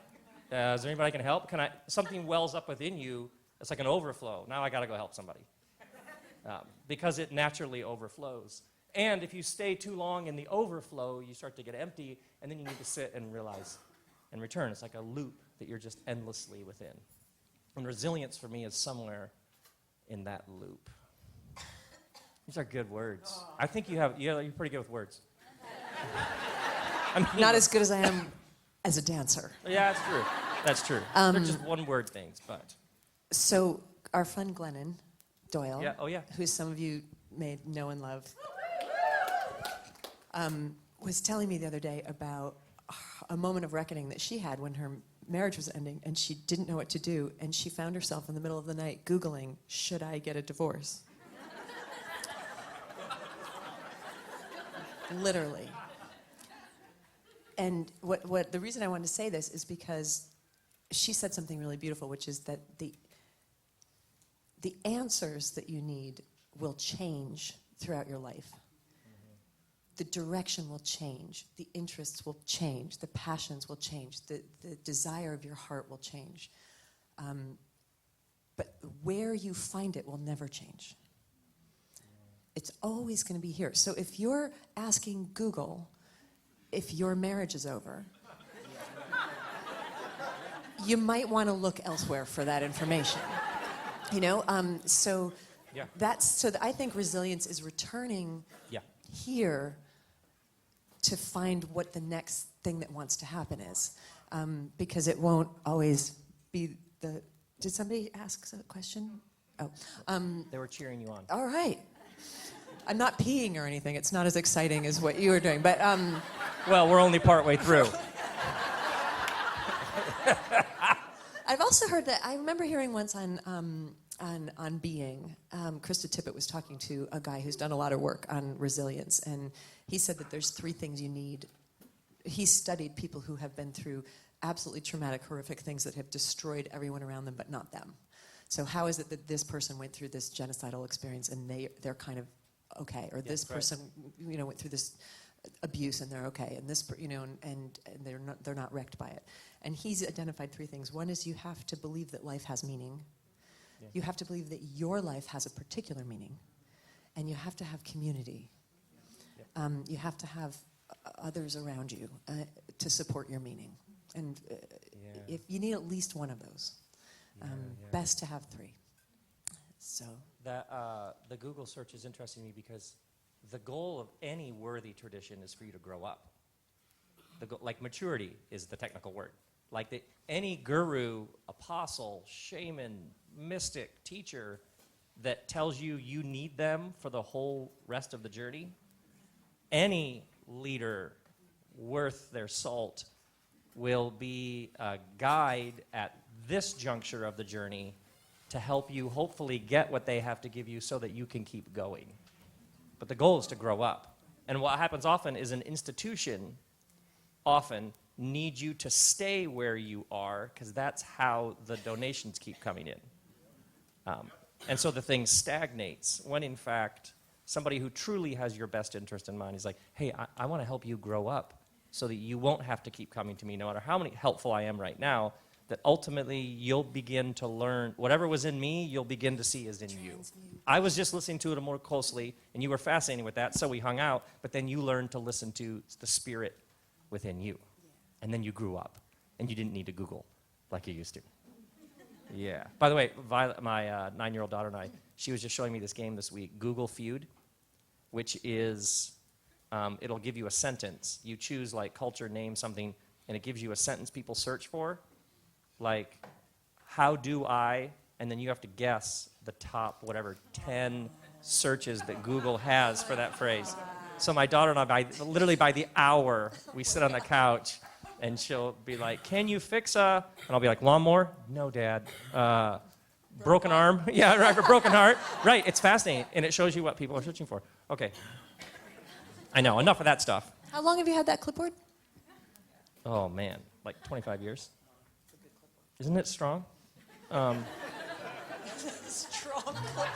Is there anybody I can help? Something wells up within you. It's like an overflow. Now I got to go help somebody. Because it naturally overflows. And if you stay too long in the overflow, you start to get empty, and then you need to sit and realize and return. It's like a loop that you're just endlessly within. And resilience for me is somewhere in that loop. These are good words. I think you're pretty good with words. I mean, Not as good as I am as a dancer. Yeah, that's true. That's true. They're just one-word things, but. So our friend Glennon Doyle, Yeah. Oh, yeah. who some of you may know and love, was telling me the other day about a moment of reckoning that she had when her marriage was ending and she didn't know what to do, and she found herself in the middle of the night Googling, should I get a divorce? Literally. And what the reason I wanted to say this is because she said something really beautiful, which is that the answers that you need will change throughout your life. the direction will change, the interests will change, the passions will change, the desire of your heart will change. But where you find it will never change. It's always going to be here. So if you're asking Google if your marriage is over, you might want to look elsewhere for that information. You know, so Yeah. I think resilience is returning Yeah. here to find what the next thing that wants to happen is, because it won't always be the. Did somebody ask a question? Oh, They were cheering you on. all right. I'm not peeing or anything. It's not as exciting as what you were doing, but Well, we're only partway through. I've also heard that. I remember hearing once on Being, Krista Tippett was talking to a guy who's done a lot of work on resilience, and he said that there's 3 things you need. He studied people who have been through absolutely traumatic, horrific things that have destroyed everyone around them, but not them. So how is it that this person went through this genocidal experience and they're kind of okay, or this person, you know, went through this abuse and they're okay, and this, you know, and they're not wrecked by it. And he's identified 3 things. One is you have to believe that life has meaning. Yeah. You have to believe that your life has a particular meaning, and you have to have community. Yeah. You have to have others around you to support your meaning. And if you need at least one of those, best to have 3. So That the Google search is interesting to me because the goal of any worthy tradition is for you to grow up. Like maturity is the technical word. Like any guru, apostle, shaman, mystic, teacher that tells you you need them for the whole rest of the journey, any leader worth their salt will be a guide at this juncture of the journey to help you hopefully get what they have to give you so that you can keep going. But the goal is to grow up. And what happens often is an institution often needs you to stay where you are because that's how the donations keep coming in. And so the thing stagnates when in fact somebody who truly has your best interest in mind is like, hey, I want to help you grow up so that you won't have to keep coming to me no matter how helpful I am right now, that ultimately you'll begin to learn, whatever was in me, you'll begin to see is in you. I was just listening to it more closely, and you were fascinated with that, so we hung out, but then you learned to listen to the spirit within you. And then you grew up, and you didn't need to Google like you used to. Yeah. By the way, Violet, my 9-year-old daughter and I, she was just showing me this game this week, Google Feud, which is, it'll give you a sentence. You choose like culture, name, something, and it gives you a sentence people search for. Like, how do I, and then you have to guess the top, 10 searches that Google has for that phrase. So my daughter and I, literally by the hour, we sit on the couch, and she'll be like, can you fix a, and I'll be like, lawnmower? No, Dad. Broken arm? Yeah, right, for broken heart. Right, it's fascinating, and it shows you what people are searching for. Okay. I know, enough of that stuff. how long have you had that clipboard? Oh, man, like 25 years. Isn't it strong? Strong clipboard.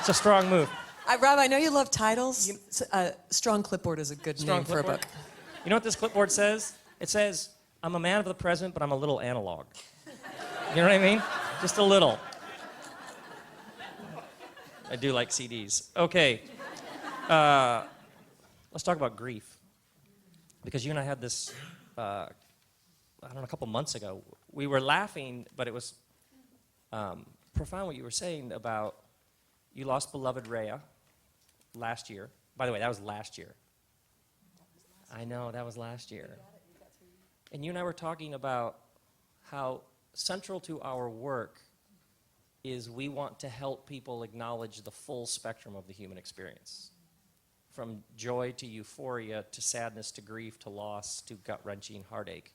It's a strong move. Rob, I know you love titles. Strong clipboard is a good name for a book. You know what this clipboard says? It says, I'm a man of the present, but I'm a little analog. You know what I mean? Just a little. I do like CDs. Okay. Let's talk about grief. Because you and I had this, I don't know, a couple months ago. We were laughing, but it was profound what you were saying about you lost beloved Rhea last year. By the way, that was last year. I know, that was last year. And you and I were talking about how central to our work is we want to help people acknowledge the full spectrum of the human experience. From joy to euphoria to sadness to grief to loss to gut-wrenching heartache.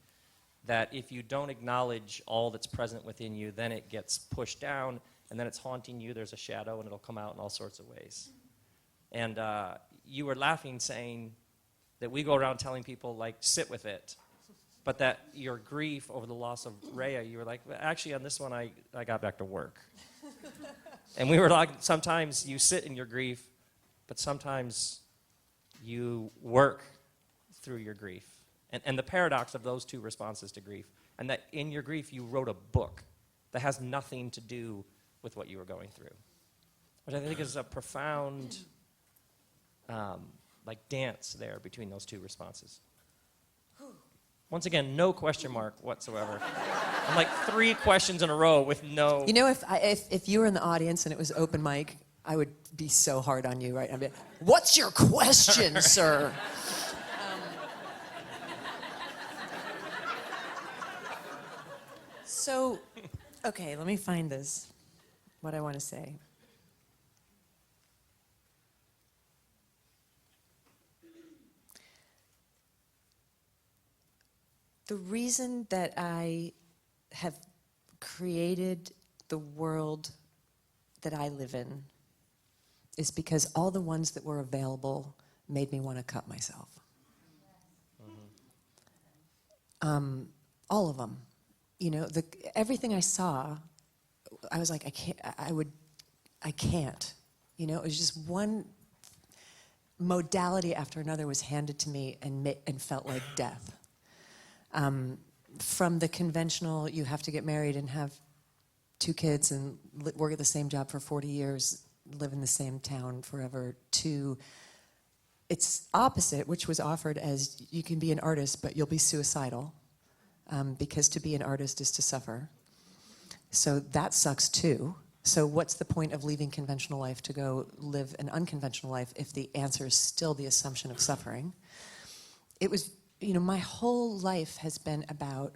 That if you don't acknowledge all that's present within you, then it gets pushed down, and then it's haunting you. There's a shadow, and it'll come out in all sorts of ways. And you were laughing, saying that we go around telling people, like, sit with it. But that your grief over the loss of Rhea, you were like, well, actually, on this one, I got back to work. And we were like, sometimes you sit in your grief, but sometimes you work through your grief. And the paradox of those two responses to grief, and that in your grief you wrote a book that has nothing to do with what you were going through, which I think is a profound dance there between those two responses. Once again, no question mark whatsoever. I'm like 3 questions in a row with no... You know, if you were in the audience and it was open mic, I would be so hard on you, right? I'd be, what's your question, sir? So, okay, let me find this, what I want to say. The reason that I have created the world that I live in is because all the ones that were available made me want to cut myself. All of them. You know, everything I saw, I was like, I can't. You know, it was just one modality after another was handed to me and felt like death. From the conventional, you have to get married and have 2 kids and work at the same job for 40 years, live in the same town forever, to its opposite, which was offered as you can be an artist, but you'll be suicidal, because to be an artist is to suffer. So that sucks too. So what's the point of leaving conventional life to go live an unconventional life if the answer is still the assumption of suffering? It was, you know, my whole life has been about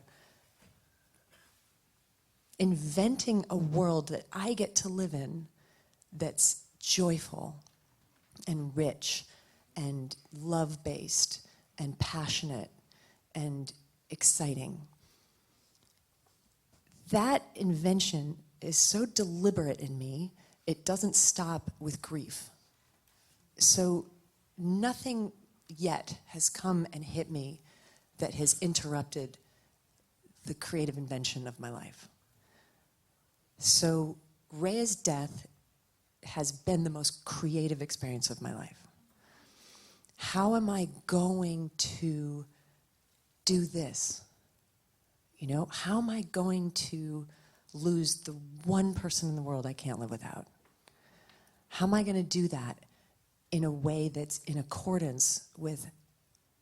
inventing a world that I get to live in that's joyful and rich and love-based and passionate and exciting. That invention is so deliberate in me, it doesn't stop with grief. So nothing yet has come and hit me that has interrupted the creative invention of my life. So Rhea's death has been the most creative experience of my life. How am I going to do this? You know, how am I going to lose the one person in the world I can't live without? How am I going to do that in a way that's in accordance with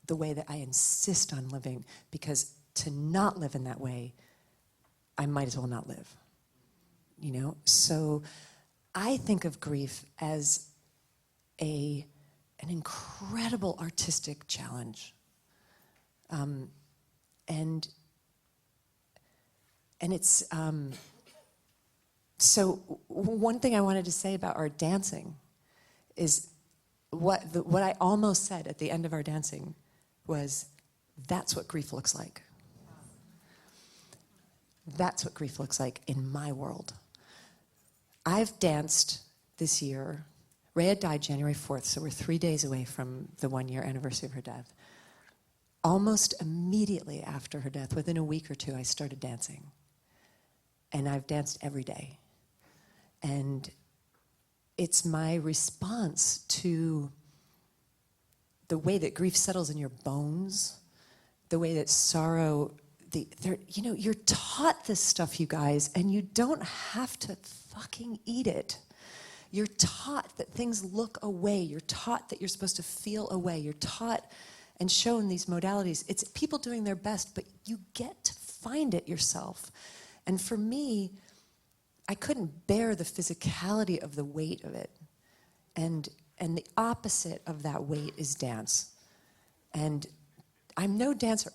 the way that I insist on living? Because to not live in that way, I might as well not live. You know, so I think of grief as an incredible artistic challenge. And it's, so one thing I wanted to say about our dancing is what I almost said at the end of our dancing was, that's what grief looks like. That's what grief looks like in my world. I've danced this year. Rhea died January 4th, so we're 3 days away from the 1-year anniversary of her death. Almost immediately after her death, within a week or 2, I started dancing. And I've danced every day. And it's my response to the way that grief settles in your bones, the way that sorrow, you know, you're taught this stuff, you guys, and you don't have to fucking eat it. You're taught that things look away. You're taught that you're supposed to feel away. You're taught and shown these modalities. It's people doing their best, but you get to find it yourself. And for me, I couldn't bear the physicality of the weight of it. And the opposite of that weight is dance. And I'm no dancer.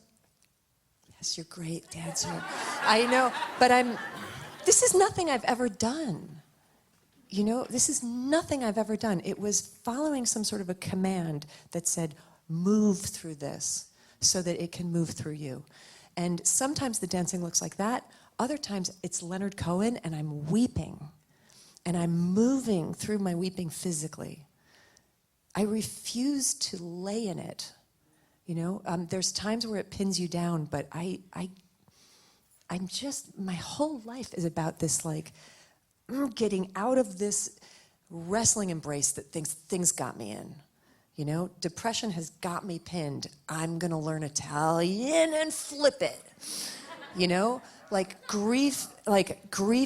Yes, you're a great dancer. I know, but this is nothing I've ever done. You know, this is nothing I've ever done. It was following some sort of a command that said, move through this so that it can move through you. And sometimes the dancing looks like that. Other times it's Leonard Cohen and I'm weeping. And I'm moving through my weeping physically. I refuse to lay in it. You know, there's times where it pins you down, but I'm just, my whole life is about this, like, getting out of this wrestling embrace that things got me in. You know, depression has got me pinned. I'm gonna learn Italian and flip it. You know, like grief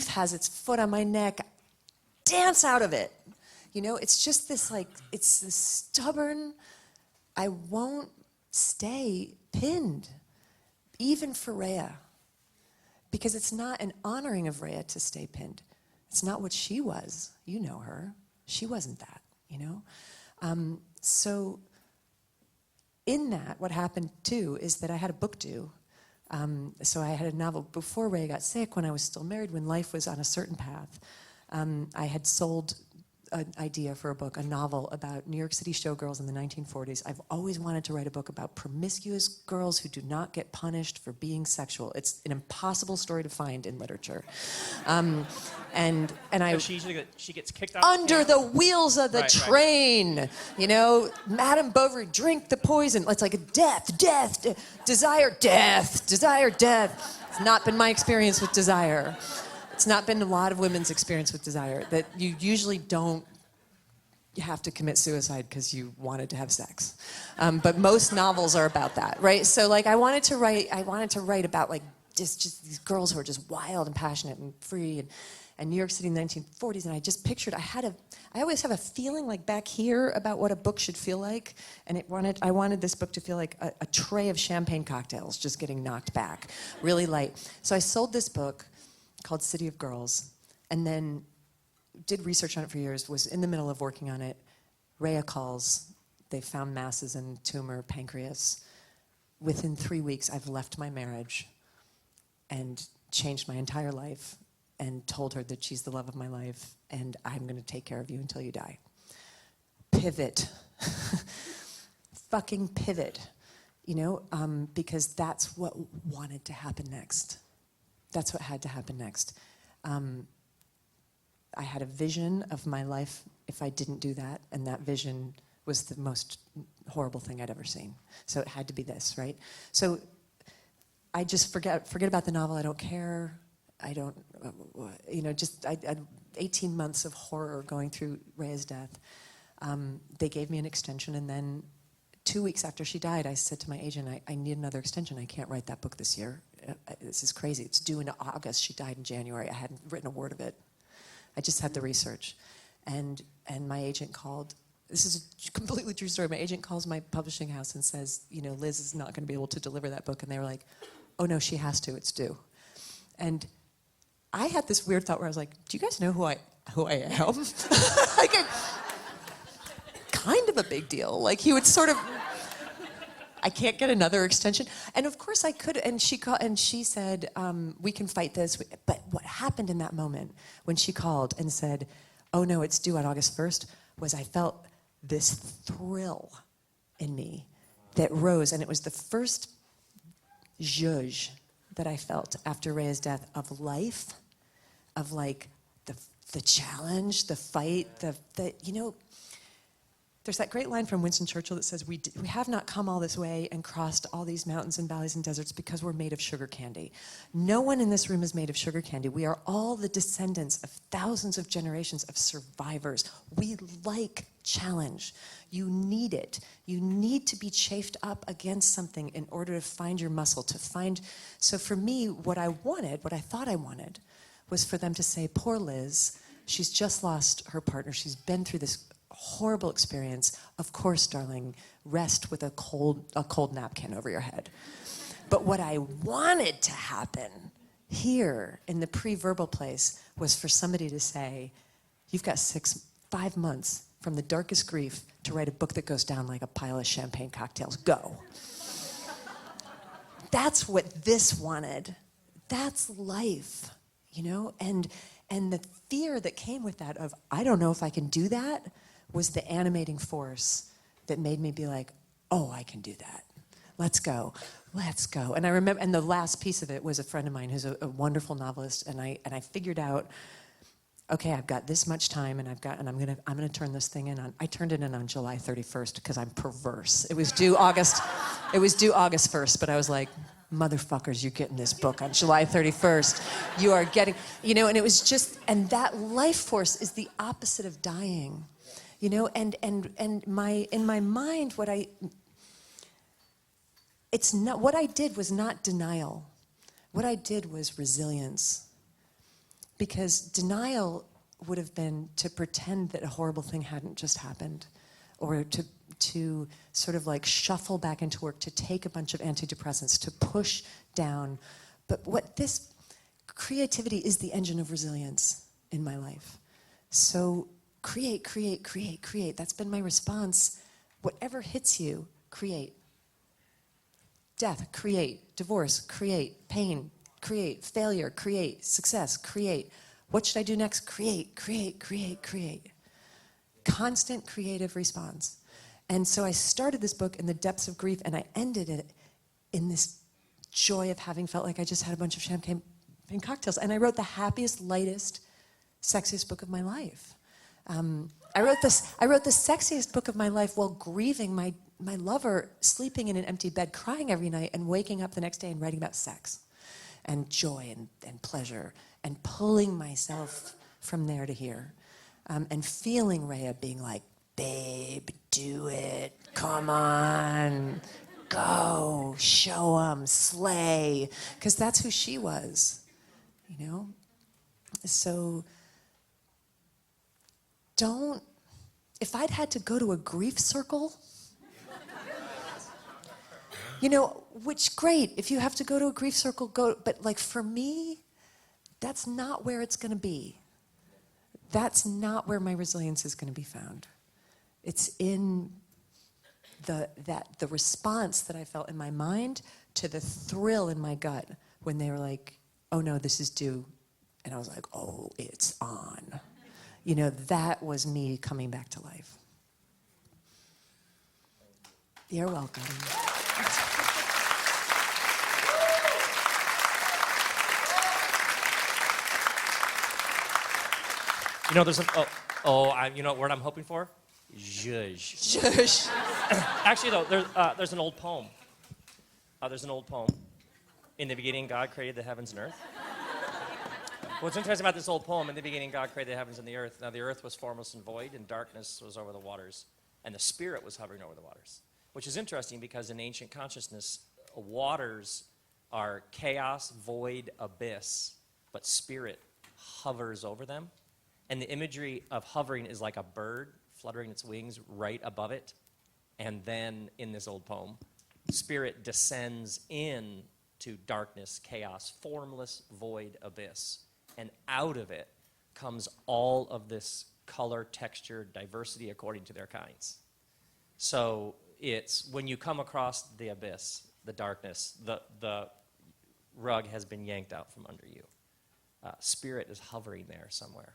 has its foot on my neck. Dance out of it. You know, it's just this it's this stubborn, I won't stay pinned, even for Rhea. Because it's not an honoring of Rhea to stay pinned. It's not what she was. You know her. She wasn't that, you know? So in that, what happened too is that I had a book due. So I had a novel before Rhea got sick, when I was still married, when life was on a certain path. I had sold an idea for a book, a novel about New York City showgirls in the 1940s. I've always wanted to write a book about promiscuous girls who do not get punished for being sexual. It's an impossible story to find in literature. And I she gets kicked out under the wheels of the train. You know, Madame Bovary, drink the poison. It's like a death, desire, death. It's not been my experience with desire. It's not been a lot of women's experience with desire, that you usually don't have to commit suicide because you wanted to have sex. But most novels are about that, right? So like I wanted to write about like just these girls who are just wild and passionate and free and New York City in the 1940s, and I just pictured, I always have a feeling like back here about what a book should feel like, and I wanted this book to feel like a tray of champagne cocktails just getting knocked back, really light. So I sold this book called City of Girls, and then did research on it for years, was in the middle of working on it. Rhea calls, they found masses in tumor pancreas. Within 3 weeks, I've left my marriage and changed my entire life and told her that she's the love of my life and I'm gonna take care of you until you die. Pivot. Fucking pivot, you know, because that's what wanted to happen next. That's what had to happen next. I had a vision of my life if I didn't do that, and that vision was the most horrible thing I'd ever seen. So it had to be this, right? So I just forget about the novel. I don't care. I don't, you know, just 18 months of horror going through Rhea's death. They gave me an extension, and then 2 weeks after she died, I said to my agent, I need another extension. I can't write that book this year. This is crazy. It's due in August. She died in January. I hadn't written a word of it. I just had the research. And my agent called. This is a completely true story. My agent calls my publishing house and says, you know, Liz is not going to be able to deliver that book. And they were like, oh no, she has to. It's due. And I had this weird thought where I was like, do you guys know who I am? Like, kind of a big deal. Like he would sort of. I can't get another extension. And of course I could, and she called, and she said, we can fight this. But what happened in that moment when she called and said, oh no, it's due on August 1st, was I felt this thrill in me that rose. And it was the first zhuzh that I felt after Rhea's death of life, of like the challenge, the fight, the you know, there's that great line from Winston Churchill that says, we have not come all this way and crossed all these mountains and valleys and deserts because we're made of sugar candy. No one in this room is made of sugar candy. We are all the descendants of thousands of generations of survivors. We like challenge. You need it. You need to be chafed up against something in order to find your muscle, to find. So for me, what I thought I wanted, was for them to say, poor Liz, she's just lost her partner. She's been through this horrible experience. Of course, darling, rest with a cold napkin over your head. But what I wanted to happen here in the pre-verbal place was for somebody to say, you've got 5 months from the darkest grief to write a book that goes down like a pile of champagne cocktails. Go. That's what this wanted. That's life, you know? And the fear that came with that of, I don't know if I can do that, was the animating force that made me be like, oh, I can do that. Let's go. And I remember, and the last piece of it was a friend of mine who's a wonderful novelist, and I figured out, okay, I've got this much time, and I'm gonna turn this thing in on. I turned it in on July 31st because I'm perverse. It was due August 1st, but I was like, motherfuckers, you're getting this book on July 31st. You are getting, you know, and it was just, and that life force is the opposite of dying. you know, and in my mind, what I did was not denial. What I did was resilience. Because denial would have been to pretend that a horrible thing hadn't just happened, or to sort of like shuffle back into work, to take a bunch of antidepressants, to push down. But creativity is the engine of resilience in my life. So create. That's been my response. Whatever hits you, create. Death, create. Divorce, create. Pain, create. Failure, create. Success, create. What should I do next? Create. Constant creative response. And so I started this book in the depths of grief, and I ended it in this joy of having felt like I just had a bunch of champagne cocktails. And I wrote the happiest, lightest, sexiest book of my life. I wrote the sexiest book of my life while grieving my lover, sleeping in an empty bed, crying every night, and waking up the next day and writing about sex and joy and pleasure, and pulling myself from there to here, and feeling Rhea being like, babe, do it, come on, go, show 'em, slay, because that's who she was, you know? So if I'd had to go to a grief circle, you know, which great, if you have to go to a grief circle, go, but like for me, that's not where it's gonna be. That's not where my resilience is gonna be found. It's in the response that I felt in my mind to the thrill in my gut when they were like, oh no, this is due. And I was like, oh, it's on. You know, that was me coming back to life. You're welcome. You know, there's you know what word I'm hoping for? Zhuzh. Shush. Actually, though, there's an old poem. There's an old poem. In the beginning, God created the heavens and earth. What's interesting about this old poem, in the beginning, God created the heavens and the earth. Now, the earth was formless and void, and darkness was over the waters, and the Spirit was hovering over the waters. Which is interesting because in ancient consciousness, waters are chaos, void, abyss, but Spirit hovers over them. And the imagery of hovering is like a bird fluttering its wings right above it. And then in this old poem, Spirit descends into darkness, chaos, formless, void, abyss. And out of it comes all of this color, texture, diversity according to their kinds. So it's when you come across the abyss, the darkness, the rug has been yanked out from under you. Spirit is hovering there somewhere.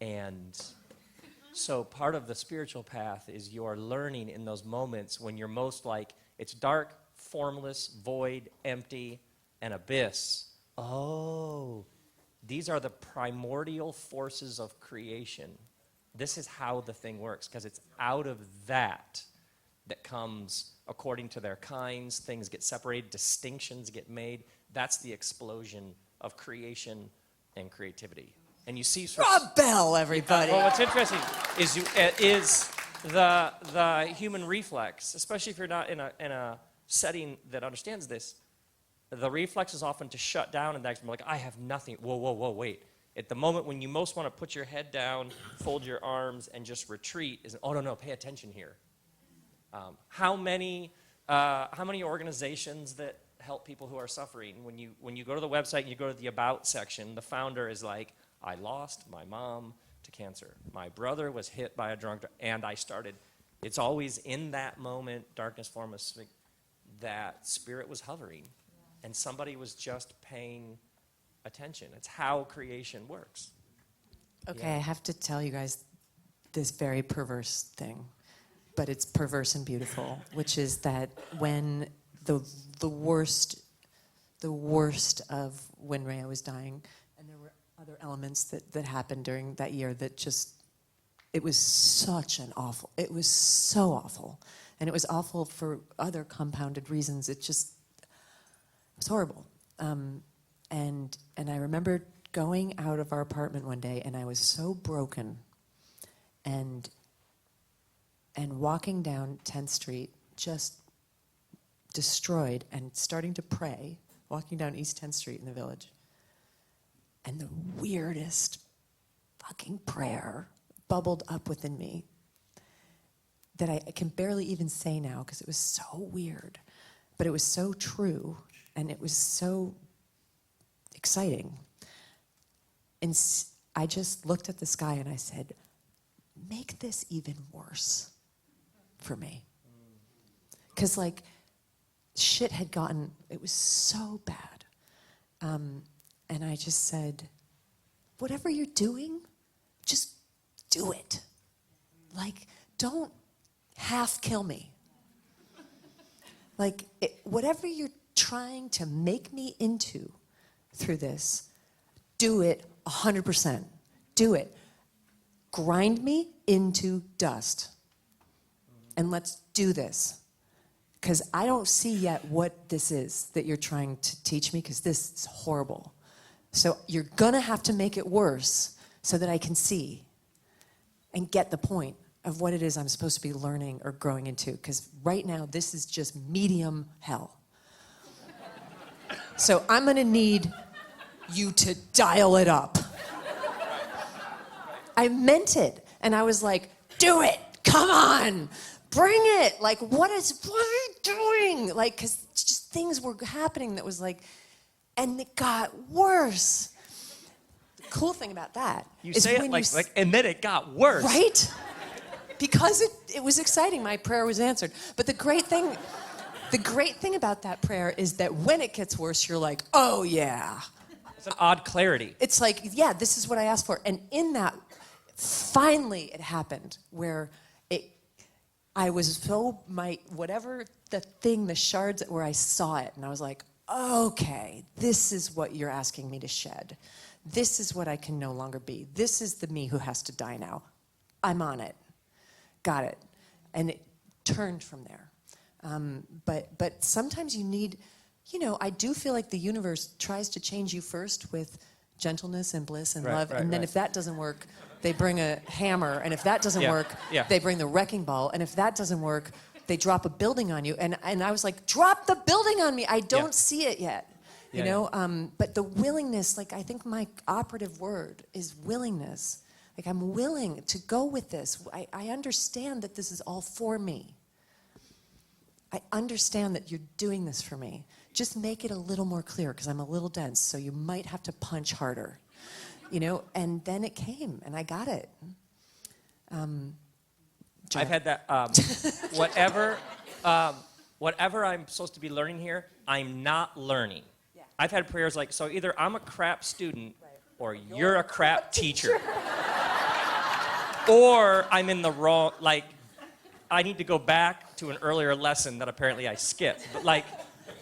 And so part of the spiritual path is you're learning in those moments when you're most like, it's dark, formless, void, empty, and abyss. Oh, these are the primordial forces of creation. This is how the thing works, because it's out of that comes, according to their kinds, things get separated, distinctions get made. That's the explosion of creation and creativity. And you see Rob Bell, everybody. well, what's interesting is the human reflex, especially if you're not in a setting that understands this. The reflex is often to shut down and be like, I have nothing. Whoa, wait. At the moment when you most want to put your head down, fold your arms, and just retreat, is, oh, no, pay attention here. How many organizations that help people who are suffering, when you go to the website and you go to the About section, the founder is like, I lost my mom to cancer. My brother was hit by a drunk, and I started. It's always in that moment, darkness, formless, that Spirit was hovering, and somebody was just paying attention. It's how creation works. Okay, I have to tell you guys this very perverse thing, but it's perverse and beautiful, which is that when the worst of when Rhea was dying, and there were other elements that happened during that year that just, it was so awful. And it was awful for other compounded reasons. It was horrible. And I remember going out of our apartment one day, and I was so broken and walking down 10th Street, just destroyed, and starting to pray, walking down East 10th Street in the Village. And the weirdest fucking prayer bubbled up within me that I can barely even say now because it was so weird, but it was so true, and it was so exciting. And I just looked at the sky and I said, make this even worse for me. Because, like, shit had gotten, it was so bad. And I just said, whatever you're doing, just do it. Like, don't half kill me. Like, whatever you're trying to make me into through this, do it 100%. Do it. Grind me into dust. And let's do this. Because I don't see yet what this is that you're trying to teach me, because this is horrible. So you're going to have to make it worse so that I can see and get the point of what it is I'm supposed to be learning or growing into. Because right now, this is just medium hell. So I'm going to need you to dial it up. I meant it. And I was like, do it. Come on. Bring it. Like, what are you doing? Like, because just things were happening that was like, and it got worse. The cool thing about that You is say it when like, and then it got worse. right? Because it was exciting. My prayer was answered. But the great thing about that prayer is that when it gets worse, you're like, oh yeah. It's an odd clarity. It's like, yeah, this is what I asked for. And in that, finally it happened where I was so, the shards where I saw it, and I was like, okay, this is what you're asking me to shed. This is what I can no longer be. This is the me who has to die now. I'm on it. Got it. And it turned from there. But sometimes you need, I do feel like the universe tries to change you first with gentleness and bliss and love. And then if that doesn't work, they bring a hammer. And if that doesn't work, they bring the wrecking ball. And if that doesn't work, they drop a building on you. And I was like, drop the building on me. I don't see it yet. You know? But the willingness, like, I think my operative word is willingness. Like, I'm willing to go with this. I understand that this is all for me. I understand that you're doing this for me. Just make it a little more clear, because I'm a little dense, so you might have to punch harder. And then it came, and I got it. I've had that, whatever I'm supposed to be learning here, I'm not learning. Yeah. I've had prayers like, so either I'm a crap student, or you're a crap teacher. Or I'm in the wrong, like, I need to go back to an earlier lesson that apparently I skipped. But, like,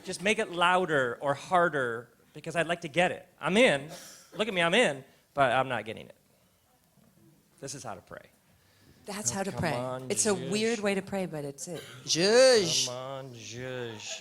just make it louder or harder, because I'd like to get it. I'm in. Look at me, I'm in, but I'm not getting it. This is how to pray. That's how to pray. On, it's Zhush. a weird way to pray, but it's it. Zhush. Come on, Zhush.